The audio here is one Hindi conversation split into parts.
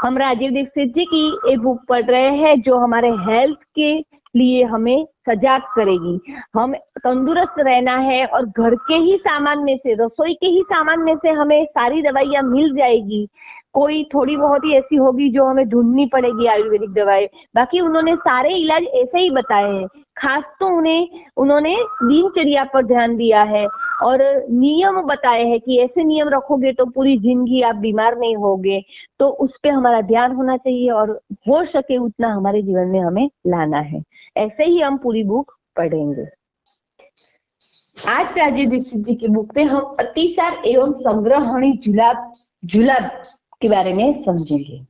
हम राजीव दीक्षित जी की ये बुक पढ़ रहे हैं जो हमारे हेल्थ के लिए हमें सजाग करेगी। हम तंदुरुस्त रहना है और घर के ही सामान में से, रसोई के ही सामान में से हमें सारी दवाइयाँ मिल जाएगी। कोई थोड़ी बहुत ही ऐसी होगी जो हमें ढूंढनी पड़ेगी आयुर्वेदिक दवाएं, बाकी उन्होंने सारे इलाज ऐसे ही बताए हैं। खास तो उन्होंने दिनचर्या पर ध्यान दिया है और नियम बताए हैं कि ऐसे नियम रखोगे तो पूरी जिंदगी आप बीमार नहीं होगे। तो उस पे हमारा ध्यान होना चाहिए और हो सके उतना हमारे जीवन में हमें लाना है। ऐसे ही हम पूरी बुक पढ़ेंगे। आज राजीव दीक्षित जी की बुक में हम अतिसार एवं संग्रहणी जुलाब के बारे में समझेंगे।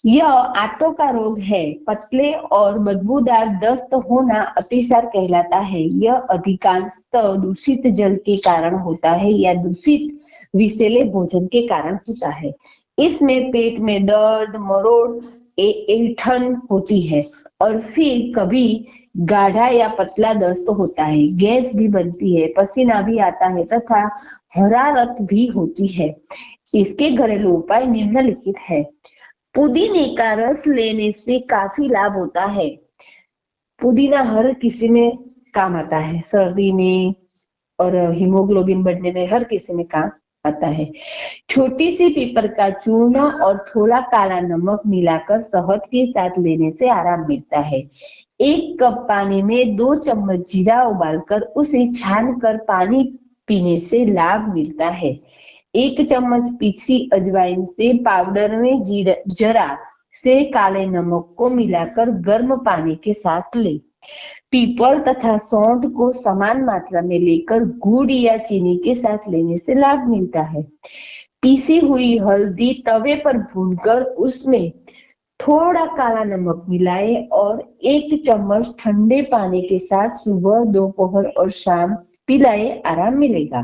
यह आंतों का रोग है। पतले और बदबूदार दस्त होना अतिसार कहलाता है। यह अधिकांशतः दूषित जल के कारण होता है या दूषित विषैले भोजन के कारण होता है। इसमें पेट में दर्द, मरोड़, ऐंठन होती है और फिर कभी गाढ़ा या पतला दस्त होता है। गैस भी बनती है, पसीना भी आता है तथा हरारत भी होती है। इसके घरेलू उपाय निम्नलिखित है। पुदीने का रस लेने से काफी लाभ होता है। पुदीना हर किसी में काम आता है, सर्दी में और हीमोग्लोबिन बढ़ने में हर किसी में काम आता है। छोटी सी पीपर का चूर्ण और थोड़ा काला नमक मिलाकर शहद के साथ लेने से आराम मिलता है। 1 कप पानी में 2 चम्मच जीरा उबालकर उसे छानकर पानी पीने से लाभ मिलता है। 1 चम्मच पीसी अजवाइन से पाउडर में जरा से काले नमक को मिलाकर गर्म पानी के साथ ले। पीपल तथा सौंठ को समान मात्रा में लेकर गुड़ या चीनी के साथ लेने से लाभ मिलता है। पीसी हुई हल्दी तवे पर भूनकर उसमें थोड़ा काला नमक मिलाए और 1 चम्मच ठंडे पानी के साथ सुबह, दोपहर और शाम पिलाए, आराम मिलेगा।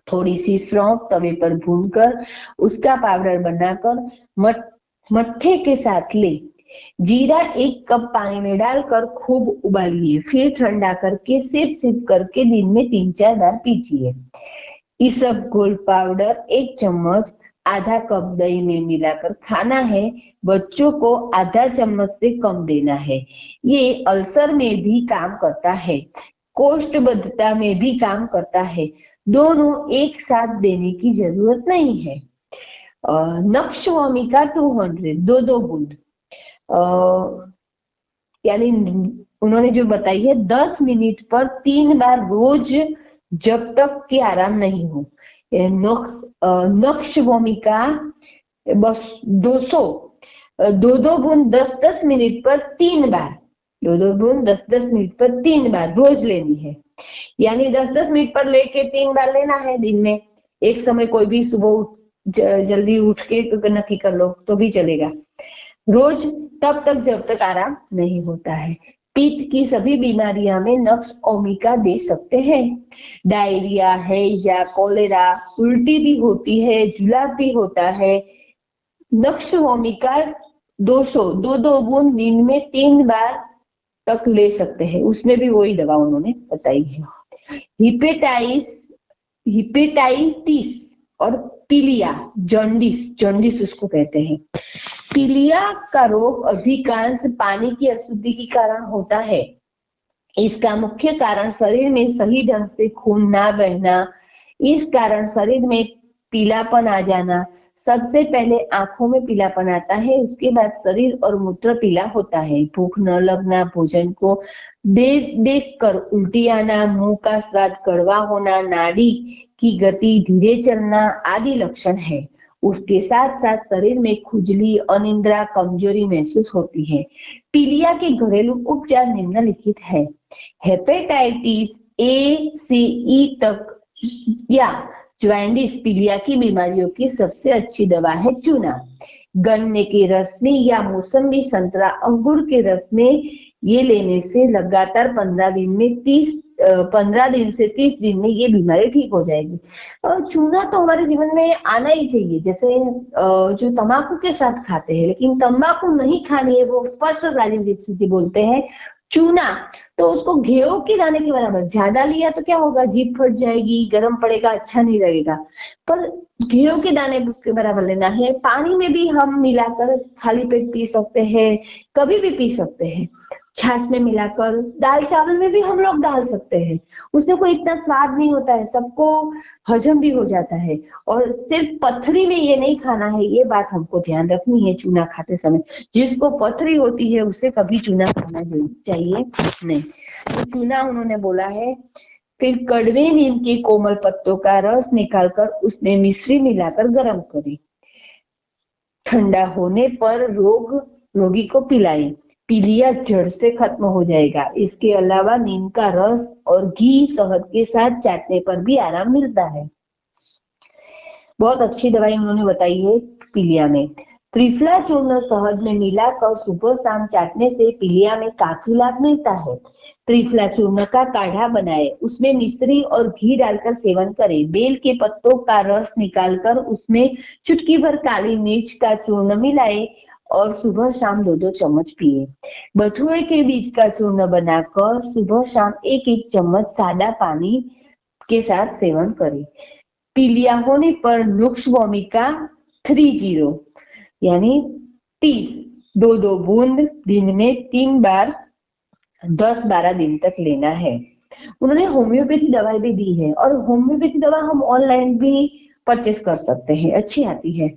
थोड़ी सी सौंफ तवे पर भूनकर उसका पाउडर बनाकर मट्ठे के साथ ले। जीरा 1 कप पानी में डालकर खूब उबालिए, फिर ठंडा करके सिप सिप करके दिन में 3-4 बार पीजिए। इसबगोल पाउडर 1 चम्मच आधा कप दही में मिलाकर खाना है। बच्चों को आधा चम्मच से कम देना है। ये अल्सर में भी काम करता है, कोष्ठबद्धता में भी काम करता है। दोनों एक साथ देने की जरूरत नहीं है। नक्शवामिका 200 2 बूंद, यानी उन्होंने जो बताई है 10 मिनट पर 3 बार रोज, जब तक कि आराम नहीं हो। नक्शवामिका बस 2 बूंद 10-10 मिनट पर 3 बार, 2 बूंद 10-10 मिनट पर 3 बार रोज लेनी है। यानी 10-10 मिनट पर लेके 3 बार लेना है दिन में। एक समय कोई भी सुबह जल्दी उठ के नक्की कर लो तो भी चलेगा। रोज तब तक जब तक आराम नहीं होता है। पित्त की सभी बीमारियां में नक्शवामिका दे सकते हैं। डायरिया है या कोलेरा, उल्टी भी होती है, जुलाब भी होता है। नक्शवामिका 200 बूंद दिन में 3 बार तक ले सकते हैं। उसमें भी वही दवा उन्होंने बताई है। हिपेटाइटिस और पीलिया, जॉन्डिस उसको कहते हैं। पीलिया का रोग अधिकांश पानी की अशुद्धि के कारण होता है। इसका मुख्य कारण शरीर में सही ढंग से खून ना बहना। इस कारण शरीर में पीलापन आ जाना। सबसे पहले आंखों में पीलापन आता है, उसके बाद शरीर और मूत्र पीला होता है। भूख न लगना, भोजन को देख कर उल्टी आना, मुंह का स्वाद कड़वा होना, नाड़ी की गति धीरे चलना आदि लक्षण है। उसके साथ साथ शरीर में खुजली, अनिद्रा, कमजोरी महसूस होती है। पीलिया के घरेलू उपचार निम्नलिखित है। हेपेटाइटिस ए से ई तक या जॉन्डिस पीलिया की बीमारियों की सबसे अच्छी दवा है चूना। गन्ने के रस में या मौसमी, संतरा, अंगूर के रस में ये लेने से लगातार 15 दिन से 30 दिन में ये बीमारी ठीक हो जाएगी। चूना तो हमारे जीवन में आना ही चाहिए। जैसे जो तंबाकू के साथ खाते हैं, लेकिन तंबाकू नहीं खानी है, वो स्पष्ट राजीव दीक्षित जी बोलते हैं। चूना तो उसको गेहूं के दाने के बराबर, ज्यादा लिया तो क्या होगा, जीभ फट जाएगी, गर्म पड़ेगा, अच्छा नहीं लगेगा। पर गेहूं के दाने के बराबर लेना है। पानी में भी हम मिलाकर खाली पेट पी सकते हैं, कभी भी पी सकते हैं। छाछ में मिलाकर, दाल चावल में भी हम लोग डाल सकते हैं। उसमें कोई इतना स्वाद नहीं होता है, सबको हजम भी हो जाता है। और सिर्फ पथरी में ये नहीं खाना है, ये बात हमको ध्यान रखनी है चूना खाते समय। जिसको पथरी होती है उसे कभी चूना खाना चाहिए नहीं। तो चूना उन्होंने बोला है। फिर कड़वे नीम के कोमल पत्तों का रस निकालकर उसमें मिश्री मिलाकर गर्म करें। ठंडा होने पर रोगी को पिलाएं। पीलिया जड़ से खत्म हो जाएगा। इसके अलावा नीम का रस और घी शहद के साथ चाटने पर भी आराम मिलता है। बहुत अच्छी दवाई उन्होंने बताई है पीलिया में। त्रिफला चूर्ण शहद में मिलाकर सुबह शाम चाटने से पीलिया में काफी लाभ मिलता है। त्रिफला चूर्ण का काढ़ा बनाए, उसमें मिश्री और घी डालकर सेवन करें। बेल के पत्तों का रस निकालकर उसमें चुटकी भर काली मिर्च का चूर्ण मिलाए और सुबह शाम 2-2 चम्मच पिए। बथुए के बीज का चूर्ण बनाकर सुबह शाम 1-1 चम्मच सादा पानी के साथ सेवन करें। पीलिया होने पर नुक्स वोमिका 30 यानी 30 2-2 बूंद दिन में 3 बार 10-12 दिन तक लेना है। उन्होंने होम्योपैथी दवाई भी दी है और होम्योपैथी दवा हम ऑनलाइन भी परचेस कर सकते हैं, अच्छी आती है।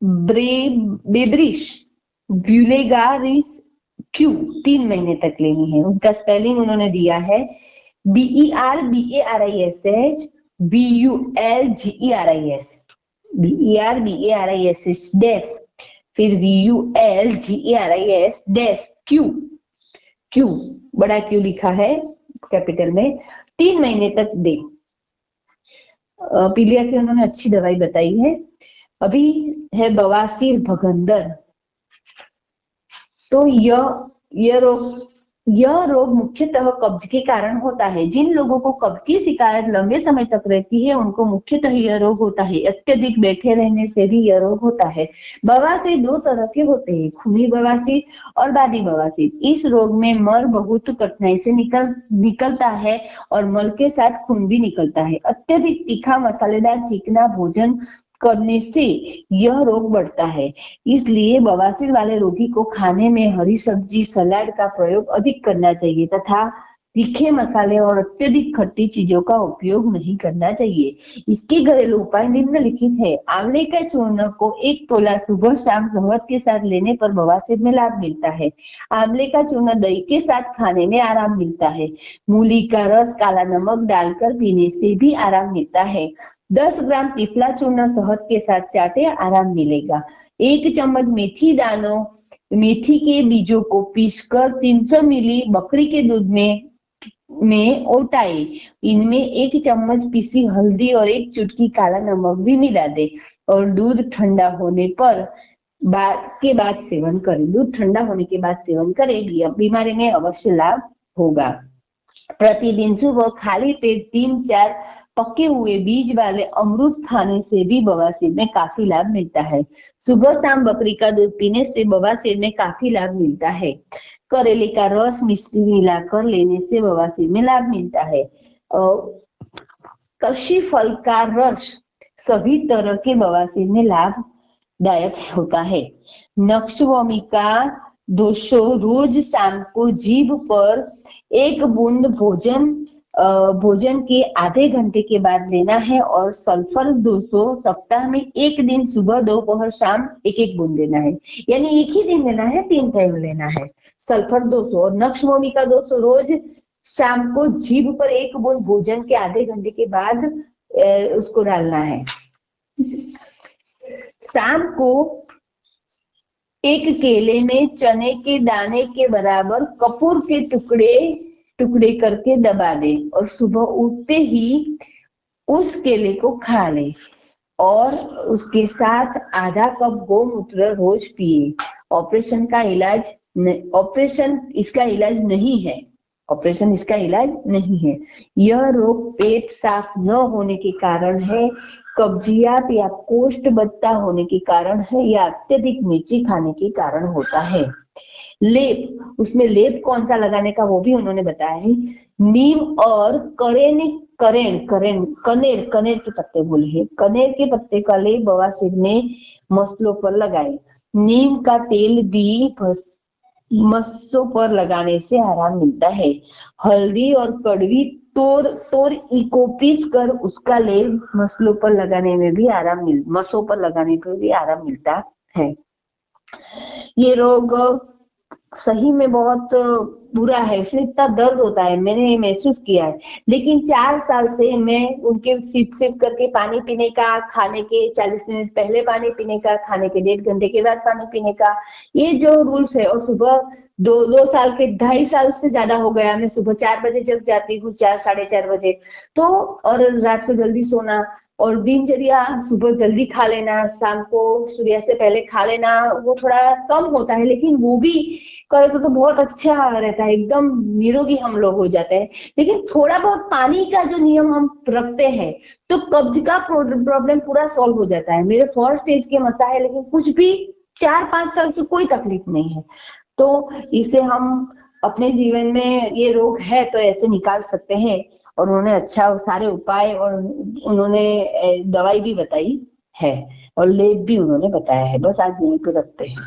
बेब्रिश ब्यूलेगारिस क्यू 3 महीने तक लेनी है। उनका स्पेलिंग उन्होंने दिया है BERBARISH BULGERIS BERBARISH डैश, फिर BULGERIS डैश क्यू बड़ा क्यू लिखा है कैपिटल में। 3 महीने तक दे। पीलिया की उन्होंने अच्छी दवाई बताई है। अभी है बवासीर भगंदर। तो यह रोग मुख्यतः कब्ज के कारण होता है। जिन लोगों को कब्ज की शिकायत लंबे समय तक रहती है उनको मुख्यतः यह रोग होता है। अत्यधिक बैठे रहने से भी यह रोग होता है। बवासीर 2 तरह के होते हैं, खूनी बवासीर और बादी बवासीर। इस रोग में मल बहुत कठिनाई से निकलता है और मल के साथ खून भी निकलता है। अत्यधिक तीखा मसालेदार चिकना भोजन करने से यह रोग बढ़ता है। इसलिए बवासीर वाले रोगी को खाने में हरी सब्जी सलाद का प्रयोग अधिक करना चाहिए तथा तीखे मसाले और अत्यधिक खट्टी चीजों का उपयोग नहीं करना चाहिए। इसके घरेलू उपाय निम्नलिखित है। आंवले का चूर्ण को 1 तोला सुबह शाम शहद के साथ लेने पर बवासीर में लाभ मिलता है। आंवले का चूर्ण दही के साथ खाने में आराम मिलता है। मूली का रस काला नमक डालकर पीने से भी आराम मिलता है। 10 ग्राम त्रिफला चूर्ण शहद के साथ चाटे, आराम मिलेगा। 1 चम्मच मेथी के बीजों को पीसकर 300 मिली बकरी के दूध में ओटाए। इनमें 1 चम्मच पीसी हल्दी और 1 चुटकी काला नमक भी मिला दे और दूध ठंडा होने के बाद सेवन करें। दूध ठंडा होने के बाद सेवन करें, बीमारी में अवश्य लाभ होगा। प्रतिदिन सुबह खाली पेट 3-4 पके हुए बीज वाले अमरूद खाने से भी बवासीर में काफी लाभ मिलता है। सुबह शाम बकरी का दूध पीने से बवासीर में काफी लाभ मिलता है। करेले का रस मिश्री मिलाकर लेने से बवासीर में लाभ मिलता है। कशी फल का रस सभी तरह के बवासीर में लाभदायक होता है। नक्श वोमिका 200 रोज शाम को जीभ पर 1 बूंद भोजन के आधे घंटे के बाद लेना है और सल्फर 200 सप्ताह में 1 दिन सुबह दोपहर शाम 1-1 बूंद लेना है। यानी एक ही दिन लेना है, 3 टाइम लेना है। सल्फर 200 और नक्श वोमिका 200 रोज शाम को जीभ पर 1 बूंद भोजन के आधे घंटे के बाद उसको डालना है। शाम को 1 केले में चने के दाने के बराबर कपूर के टुकड़े करके दबा दे और सुबह उठते ही उस केले को खा ले और उसके साथ आधा कप गोमूत्र रोज पिए। ऑपरेशन इसका इलाज नहीं है। यह रोग पेट साफ न होने के कारण है, कब्जियत या कोष्ठबद्धता होने के कारण है या अत्यधिक मिर्ची खाने के कारण होता है। उसमें लेप कौन सा लगाने का वो भी उन्होंने बताया है। नीम और कनेर कनेर के पत्ते बोले हैं, कनेर के पत्ते का लेप बवासीर में मसलों पर लगाए। नीम का तेल भी मस्सों पर लगाने से आराम मिलता है। हल्दी और कड़वी तोर तोर को पीस कर उसका लेप मसलों पर लगाने में भी मसों पर लगाने पर भी आराम मिलता है। ये रोग सही में बहुत बुरा है, इसमें इतना दर्द होता है, मैंने महसूस किया है। लेकिन 4 साल से मैं उनके सिप सिप करके पानी पीने का, खाने के 40 मिनट पहले पानी पीने का, खाने के 1.5 घंटे के बाद पानी पीने का, ये जो रूल्स है, और सुबह 2 साल के 2.5 साल से ज्यादा हो गया, मैं सुबह 4 बजे जग जाती हूँ, 4 साढ़े 4 बजे तो, और रात को जल्दी सोना, और दिनचर्या सुबह जल्दी खा लेना, शाम को सूर्यास्त से पहले खा लेना, वो थोड़ा कम होता है, लेकिन वो भी करे तो बहुत अच्छा रहता है, एकदम निरोगी हम लोग हो जाते हैं। लेकिन थोड़ा बहुत पानी का जो नियम हम रखते हैं तो कब्ज का प्रॉब्लम पूरा सॉल्व हो जाता है। मेरे 4 स्टेज के मसा है, लेकिन कुछ भी 4-5 साल से कोई तकलीफ नहीं है। तो इसे हम अपने जीवन में, ये रोग है तो ऐसे निकाल सकते हैं। और उन्होंने अच्छा सारे उपाय, और उन्होंने दवाई भी बताई है, और लेप भी उन्होंने बताया है। बस आज यहीं पे रखते हैं।